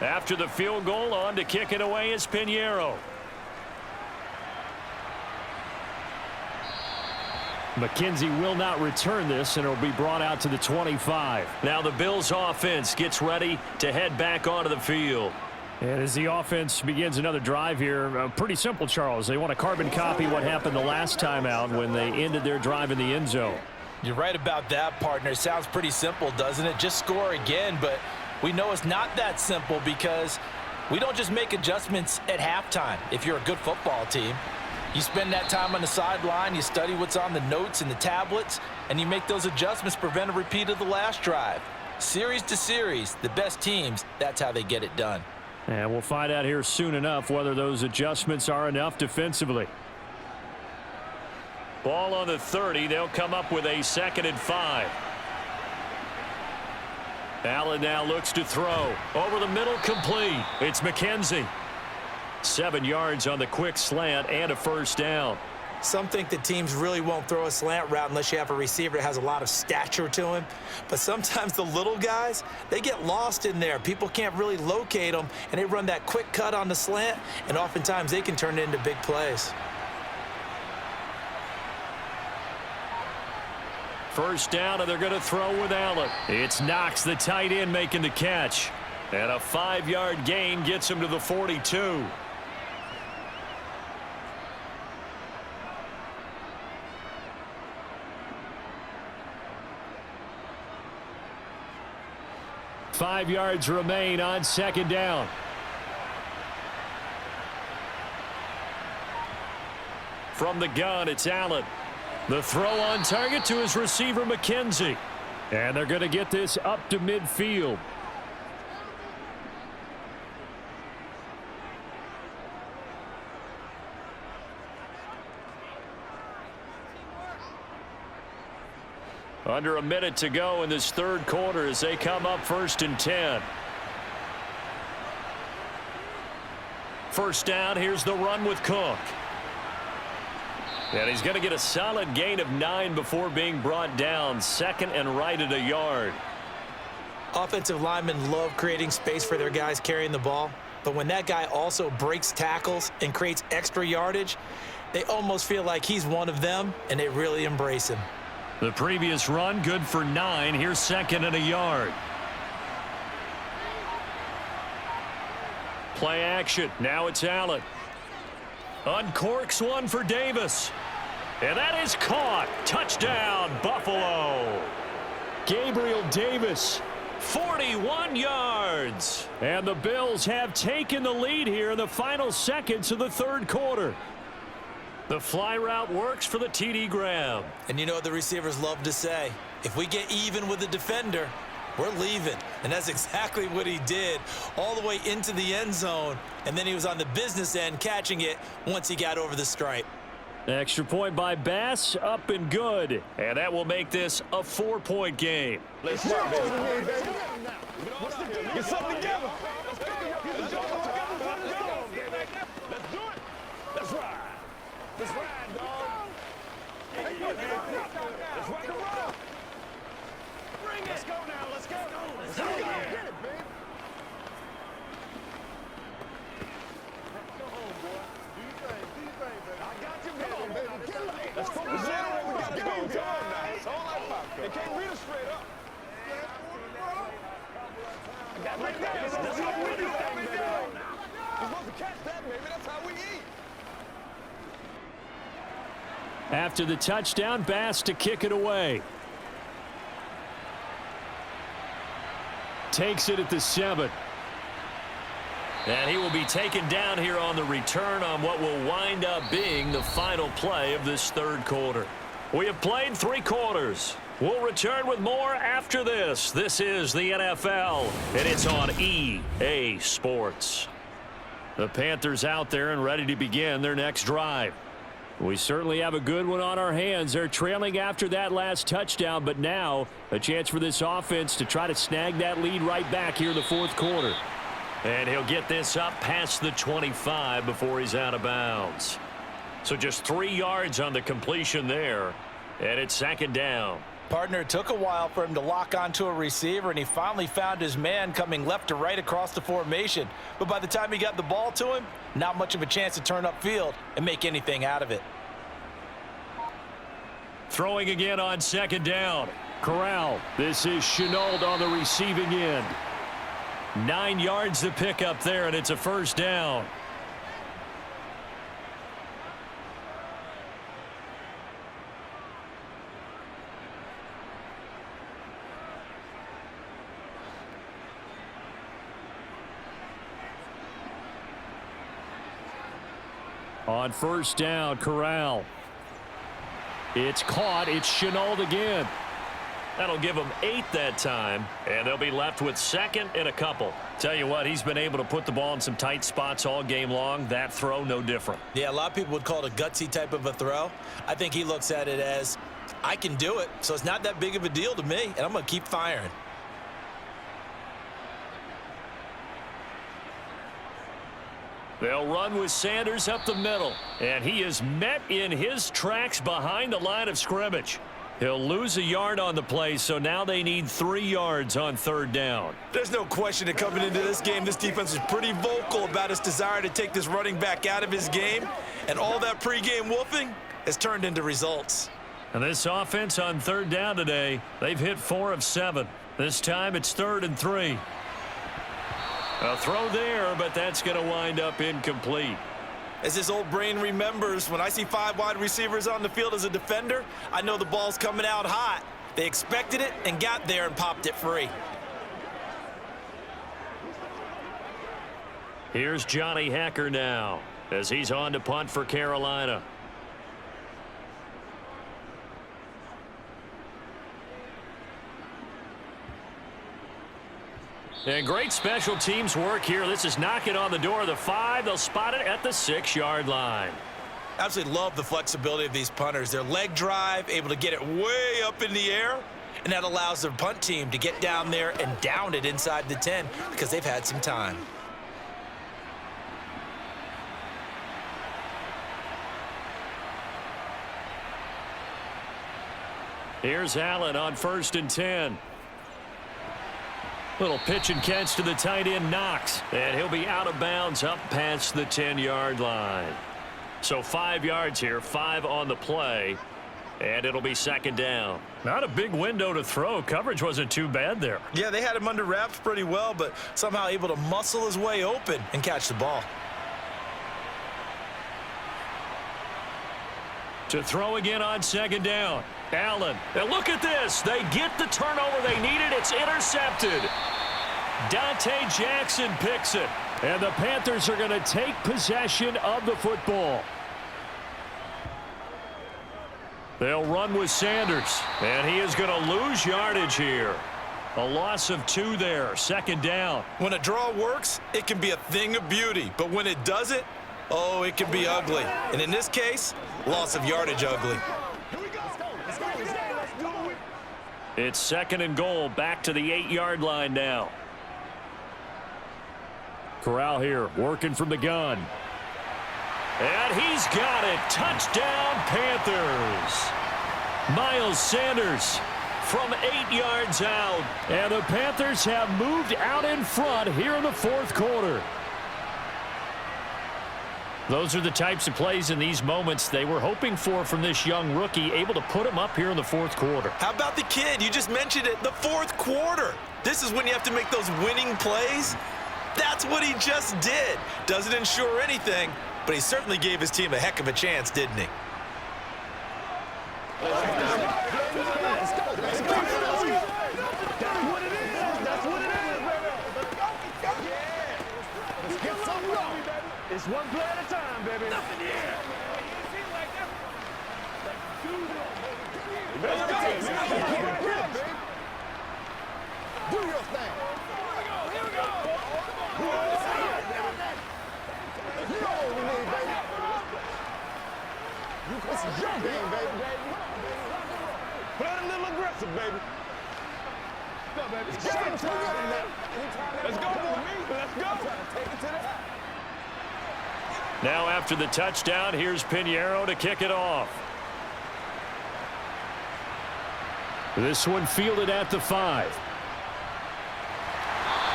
After the field goal, on to kick it away is Pinheiro. McKenzie will not return this, and it'll be brought out to the 25. Now the Bills offense gets ready to head back onto the field. And as the offense begins another drive here, pretty simple, Charles. They want to carbon copy what happened the last time out when they ended their drive in the end zone. You're right about that, partner. It sounds pretty simple, doesn't it? Just score again, but we know it's not that simple because we don't just make adjustments at halftime if you're a good football team. You spend that time on the sideline, you study what's on the notes and the tablets, and you make those adjustments, prevent a repeat of the last drive. Series to series, the best teams, that's how they get it done. And we'll find out here soon enough whether those adjustments are enough defensively. Ball on the 30. They'll come up with a 2nd and 5. Allen now looks to throw. Over the middle, complete. It's McKenzie. 7 yards on the quick slant and a first down. Some think that teams really won't throw a slant route unless you have a receiver that has a lot of stature to him. But sometimes the little guys, they get lost in there. People can't really locate them, and they run that quick cut on the slant, and oftentimes they can turn it into big plays. First down, and they're going to throw with Allen. It's Knox, the tight end, making the catch. And a 5-yard gain gets him to the 42. Five yards remain on second down. From the gun, it's Allen. The throw on target to his receiver, McKenzie. And they're going to get this up to midfield. Under a minute to go in this third quarter as they come up 1st and 10. First down, here's the run with Cook. And he's going to get a solid gain of 9 before being brought down. Second and right at a yard. Offensive linemen love creating space for their guys carrying the ball. But when that guy also breaks tackles and creates extra yardage, they almost feel like he's one of them, and they really embrace him. The previous run, good for 9. Here's second and a yard. Play action. Now it's Allen. Uncorks one for Davis. And that is caught. Touchdown, Buffalo. Gabriel Davis, 41 yards. And the Bills have taken the lead here in the final seconds of the third quarter. The fly route works for the TD Graham. And you know what the receivers love to say? If we get even with the defender, we're leaving. And that's exactly what he did, all the way into the end zone. And then he was on the business end catching it once he got over the stripe. Extra point by Bass, up and good. And that will make this a 4-point game. Let's start, baby. Get something together. Let's do it. Let's ride. Let's ride, dog. Let's rock and roll. Bring it. Let's go now. Let's go. Let's go. Get it, baby. Come on, boy. Do your thing, baby. I got you, baby. Let's focus in on what we got to do. Come on now. It's all like popcorn. They can't read us straight up. Let's go win this thing, baby. You're supposed to catch that, baby. That's how we eat. After the touchdown, Bass to kick it away. Takes it at the 7. And he will be taken down here on the return on what will wind up being the final play of this third quarter. We have played 3 quarters. We'll return with more after this. This is the NFL, and it's on EA Sports. The Panthers out there and ready to begin their next drive. We certainly have a good one on our hands. They're trailing after that last touchdown, but now a chance for this offense to try to snag that lead right back here in the fourth quarter. And he'll get this up past the 25 before he's out of bounds. So just 3 yards on the completion there, and it's second down. Partner, it took a while for him to lock onto a receiver, and he finally found his man coming left to right across the formation. But by the time he got the ball to him, not much of a chance to turn upfield and make anything out of it. Throwing again on second down. Corral. This is Chenault on the receiving end. 9 yards to pick up there, and it's a first down. On first down, Corral. It's caught. It's Chenault again. That'll give them 8 that time, and they'll be left with second and a couple. Tell you what, he's been able to put the ball in some tight spots all game long. That throw, no different. Yeah, a lot of people would call it a gutsy type of a throw. I think he looks at it as, I can do it, so it's not that big of a deal to me, and I'm going to keep firing. They'll run with Sanders up the middle. And he is met in his tracks behind the line of scrimmage. He'll lose a yard on the play, so now they need 3 yards on 3rd down. There's no question that coming into this game, this defense is pretty vocal about its desire to take this running back out of his game. And all that pregame wolfing has turned into results. And this offense on 3rd down today, they've hit 4 of 7. This time it's 3rd and 3. A throw there, but that's going to wind up incomplete. As his old brain remembers, when I see 5 wide receivers on the field as a defender, I know the ball's coming out hot. They expected it and got there and popped it free. Here's Johnny Hacker now as he's on to punt for Carolina. And great special teams work here. This is knocking on the door of the 5. They'll spot it at the 6-yard line. Absolutely love the flexibility of these punters. Their leg drive, able to get it way up in the air, and that allows their punt team to get down there and down it inside the 10 because they've had some time. Here's Allen on 1st and 10. Little pitch and catch to the tight end, Knox. And he'll be out of bounds up past the 10-yard line. So 5 yards here, 5 on the play. And it'll be 2nd down. Not a big window to throw. Coverage wasn't too bad there. Yeah, they had him under wraps pretty well, but somehow able to muscle his way open and catch the ball. To throw again on 2nd down. Allen. And look at this. They get the turnover they needed. It's intercepted. Dante Jackson picks it. And the Panthers are going to take possession of the football. They'll run with Sanders. And he is going to lose yardage here. A loss of 2 there. 2nd down. When a draw works, it can be a thing of beauty. But when it doesn't, oh, it can be ugly. And in this case, loss of yardage ugly. It's 2nd and goal, back to the 8-yard line now. Corral here, working from the gun. And he's got it. Touchdown, Panthers. Miles Sanders from 8 yards out. And the Panthers have moved out in front here in the 4th quarter. Those are the types of plays in these moments they were hoping for from this young rookie, able to put him up here in the 4th quarter. How about the kid? You just mentioned it, the 4th quarter. This is when you have to make those winning plays. That's what he just did. Doesn't ensure anything, but he certainly gave his team a heck of a chance, didn't he? It's one play at a time, baby. Nothing here. Do your thing. Here we go. You know what we need, baby. This is your game, baby. Play a little aggressive, baby. Go, baby. It's game time. Let's go, boy. Let's go. Take it to the house. Now after the touchdown, here's Pinheiro to kick it off. This one fielded at the 5.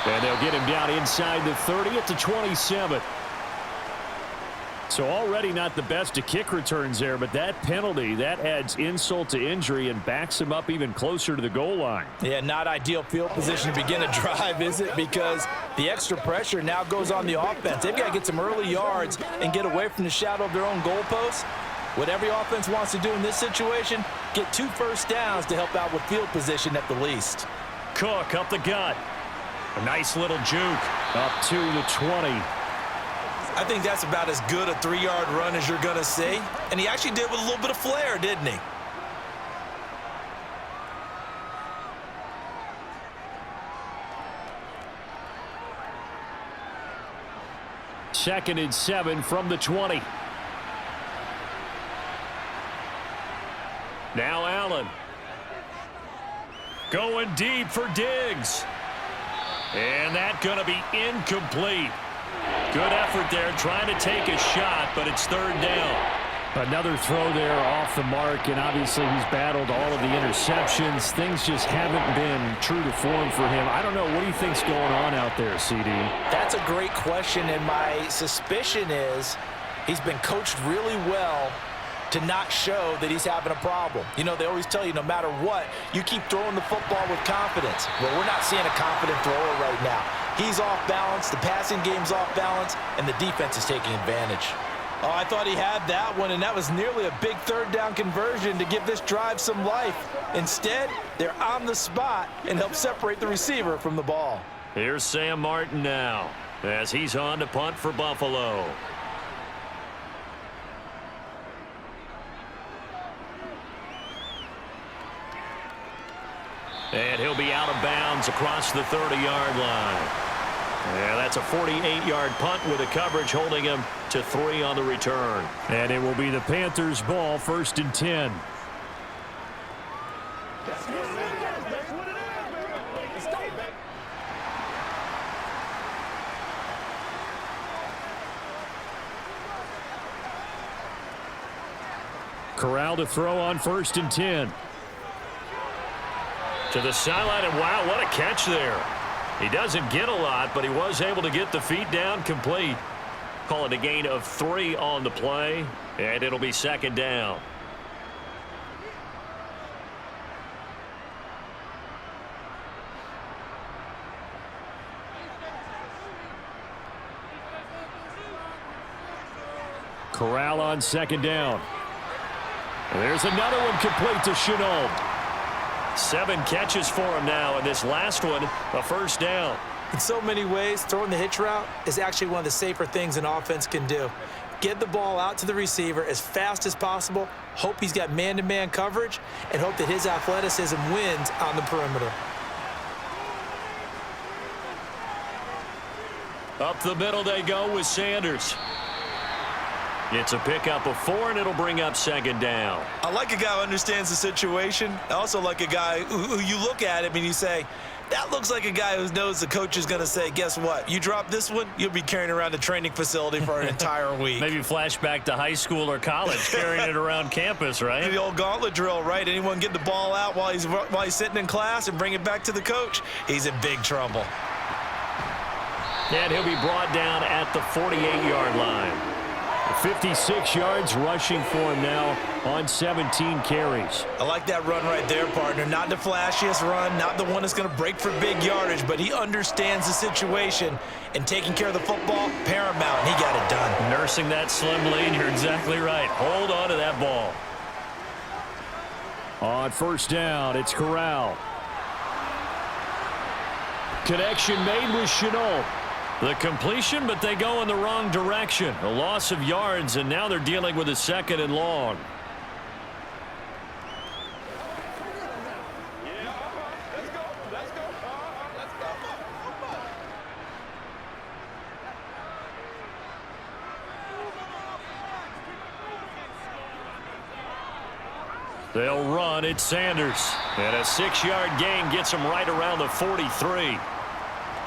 And they'll get him down inside the 30 at the 27. So already not the best of kick returns there, but that penalty, that adds insult to injury and backs him up even closer to the goal line. Yeah, not ideal field position to begin a drive, is it? Because the extra pressure now goes on the offense. They've got to get some early yards and get away from the shadow of their own goalposts. What every offense wants to do in this situation, get 2 first downs to help out with field position at the least. Cook up the gut. A nice little juke. Up to the 20. I think that's about as good a 3-yard run as you're going to see. And he actually did with a little bit of flair, didn't he? Second and 7 from the 20. Now Allen. Going deep for Diggs. And that's going to be incomplete. Good effort there, trying to take a shot, but it's third down. Another throw there off the mark, and obviously he's battled all of the interceptions. Things just haven't been true to form for him. I don't know. What do you think's going on out there, CD? That's a great question, and my suspicion is he's been coached really well to not show that he's having a problem. You know, they always tell you no matter what, you keep throwing the football with confidence. Well, we're not seeing a confident thrower right now. He's off balance, the passing game's off balance, and the defense is taking advantage. Oh, I thought he had that one, and that was nearly a big third down conversion to give this drive some life. Instead, they're on the spot and help separate the receiver from the ball. Here's Sam Martin now as he's on to punt for Buffalo. And he'll be out of bounds across the 30-yard line. Yeah, that's a 48-yard punt with the coverage holding him to 3 on the return. And it will be the Panthers' ball, 1st and 10. Corral to throw on 1st and 10. To the sideline, and wow, what a catch there. He doesn't get a lot, but he was able to get the feet down complete. Call it a gain of 3 on the play, and it'll be 2nd down. Corral on 2nd down. There's another one complete to Chenault. 7 catches for him now, and this last one, a 1st down. In so many ways, throwing the hitch route is actually one of the safer things an offense can do. Get the ball out to the receiver as fast as possible, hope he's got man-to-man coverage, and hope that his athleticism wins on the perimeter. Up the middle they go with Sanders. It's a pickup of 4, and it'll bring up 2nd down. I like a guy who understands the situation. I also like a guy who you look at him and you say, that looks like a guy who knows the coach is going to say, guess what? You drop this one, you'll be carrying around the training facility for an entire week. Maybe flashback to high school or college, carrying it around campus, right? The old gauntlet drill, right? Anyone get the ball out while he's sitting in class and bring it back to the coach, he's in big trouble. And he'll be brought down at the 48-yard line. 56 yards rushing for him now on 17 carries. I like that run right there, partner. Not the flashiest run, not the one that's going to break for big yardage, but he understands the situation, and taking care of the football, paramount, and he got it done. Nursing that slim lead, you're exactly right. Hold on to that ball. On 1st down, it's Corral. Connection made with Chenault. The completion, but they go in the wrong direction. A loss of yards, and now they're dealing with a 2nd and long. They'll run. It's Sanders. And a 6-yard gain gets him right around the 43.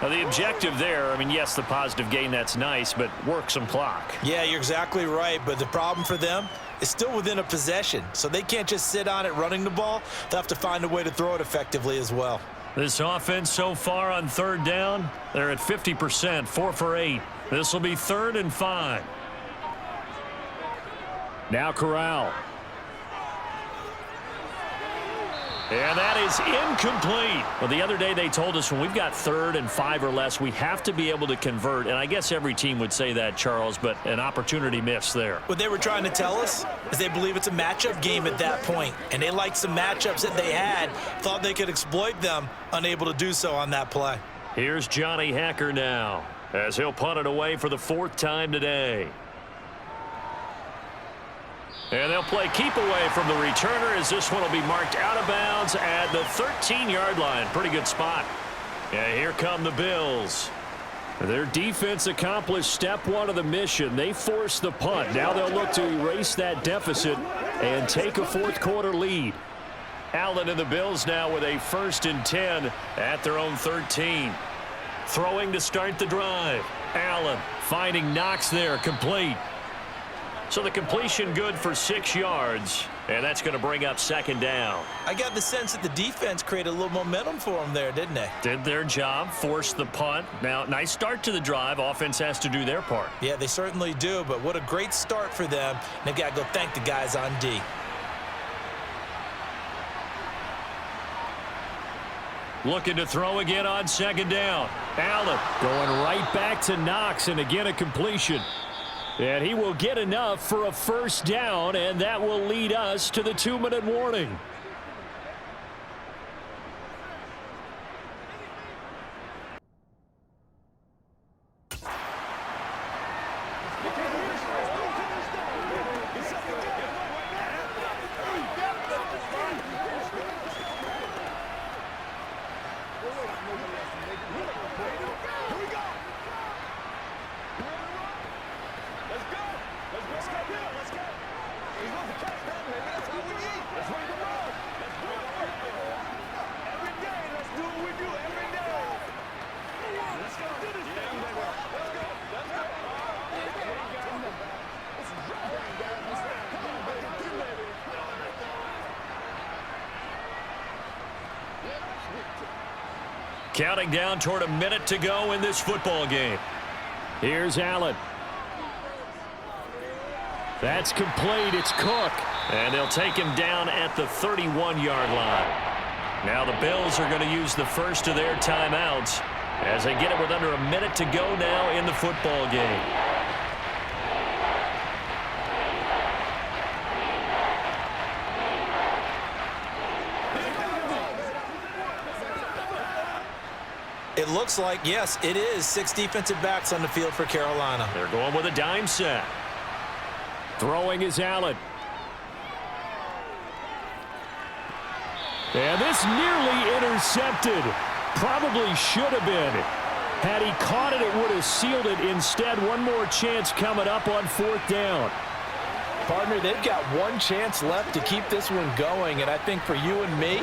Now, the objective there, I mean, yes, the positive gain, that's nice, but work some clock. Yeah, you're exactly right, but the problem for them is still within a possession, so they can't just sit on it running the ball. They'll have to find a way to throw it effectively as well. This offense so far on 3rd down, they're at 50%, 4 for 8. This will be 3rd and 5. Now Corral. And that is incomplete. Well, the other day they told us when we've got 3rd and 5 or less, we have to be able to convert. And I guess every team would say that, Charles, but an opportunity missed there. What they were trying to tell us is they believe it's a matchup game at that point, and they liked some matchups that they had, thought they could exploit them, unable to do so on that play. Here's Johnny Hacker now as he'll punt it away for the 4th time today. And they'll play keep away from the returner as this one will be marked out of bounds at the 13-yard line. Pretty good spot. And here come the Bills. Their defense accomplished step 1 of the mission. They forced the punt. Now they'll look to erase that deficit and take a 4th quarter lead. Allen and the Bills now with a 1st and 10 at their own 13. Throwing to start the drive. Allen finding Knox there, complete. So the completion good for 6 yards, and that's going to bring up second down. I got the sense that the defense created a little momentum for them there, didn't they? Did their job, forced the punt. Now, nice start to the drive. Offense has to do their part. Yeah, they certainly do, but what a great start for them. And they've got to go thank the guys on D. Looking to throw again on second down. Allen going right back to Knox, and again a completion. And he will get enough for a first down, and that will lead us to the 2-minute warning. Counting down toward a minute to go in this football game. Here's Allen. That's complete. It's Cook. And they'll take him down at the 31-yard line. Now the Bills are going to use the first of their timeouts as they get it with under a minute to go now in the football game. It looks like, yes, it is 6 defensive backs on the field for Carolina. They're going with a dime set. Throwing is Allen. And this nearly intercepted. Probably should have been. Had he caught it, it would have sealed it. Instead, one more chance coming up on 4th down. Partner, they've got one chance left to keep this one going, and I think for you and me,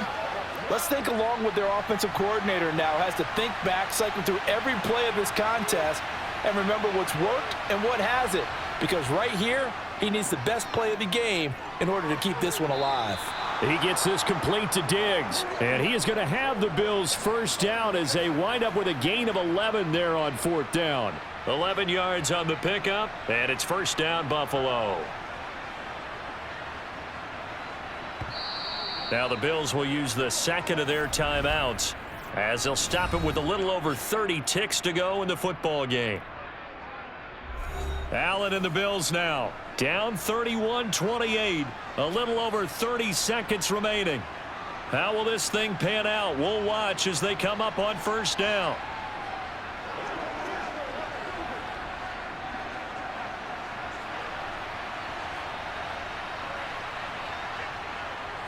let's think along with their offensive coordinator now. Has to think back, cycle through every play of this contest, and remember what's worked and what hasn't. Because right here, he needs the best play of the game in order to keep this one alive. He gets this complete to Diggs, and he is going to have the Bills first down as they wind up with a gain of 11 there on 4th down. 11 yards on the pickup, and it's first down Buffalo. Now the Bills will use the second of their timeouts as they'll stop it with a little over 30 ticks to go in the football game. Allen and the Bills now down 31-28. A little over 30 seconds remaining. How will this thing pan out? We'll watch as they come up on first down.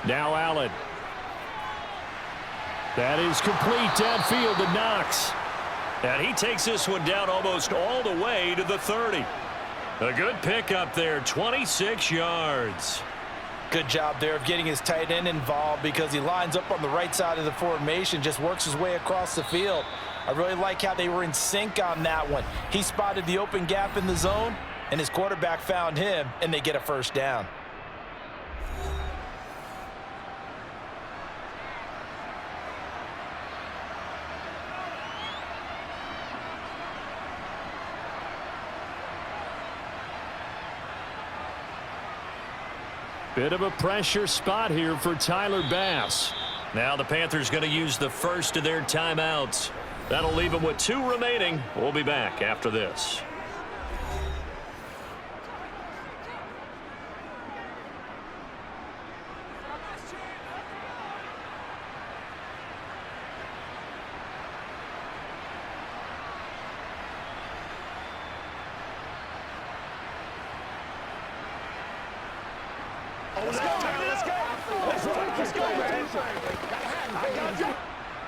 Now Allen. That is complete downfield to Knox. And he takes this one down almost all the way to the 30. A good pickup there, 26 yards. Good job there of getting his tight end involved because he lines up on the right side of the formation, just works his way across the field. I really like how they were in sync on that one. He spotted the open gap in the zone, and his quarterback found him, and they get a first down. Bit of a pressure spot here for Tyler Bass. Now the Panthers going to use the first of their timeouts. That'll leave them with 2 remaining. We'll be back after this.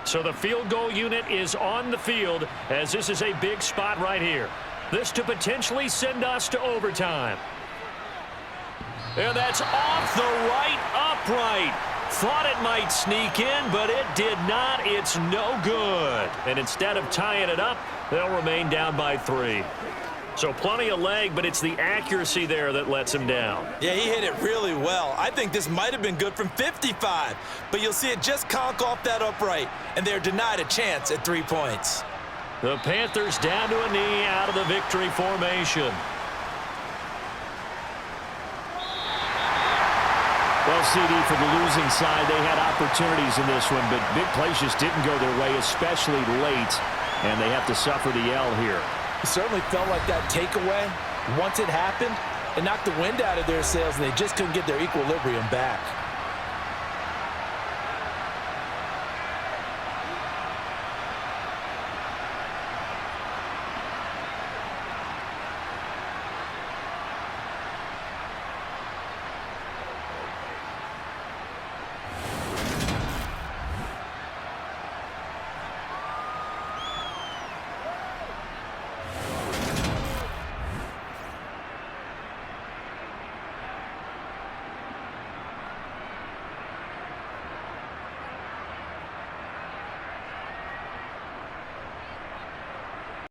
So the field goal unit is on the field as this is a big spot right here. This to potentially send us to overtime. And that's off the right upright. Thought it might sneak in, but it did not. It's no good. And instead of tying it up, they'll remain down by 3. So plenty of leg, but it's the accuracy there that lets him down. Yeah, he hit it really well. I think this might have been good from 55, but you'll see it just conk off that upright, and they're denied a chance at 3 points. The Panthers down to a knee out of the victory formation. Well, CD, for the losing side, they had opportunities in this one, but big plays just didn't go their way, especially late, and they have to suffer the L here. It certainly felt like that takeaway, once it happened, it knocked the wind out of their sails, and they just couldn't get their equilibrium back.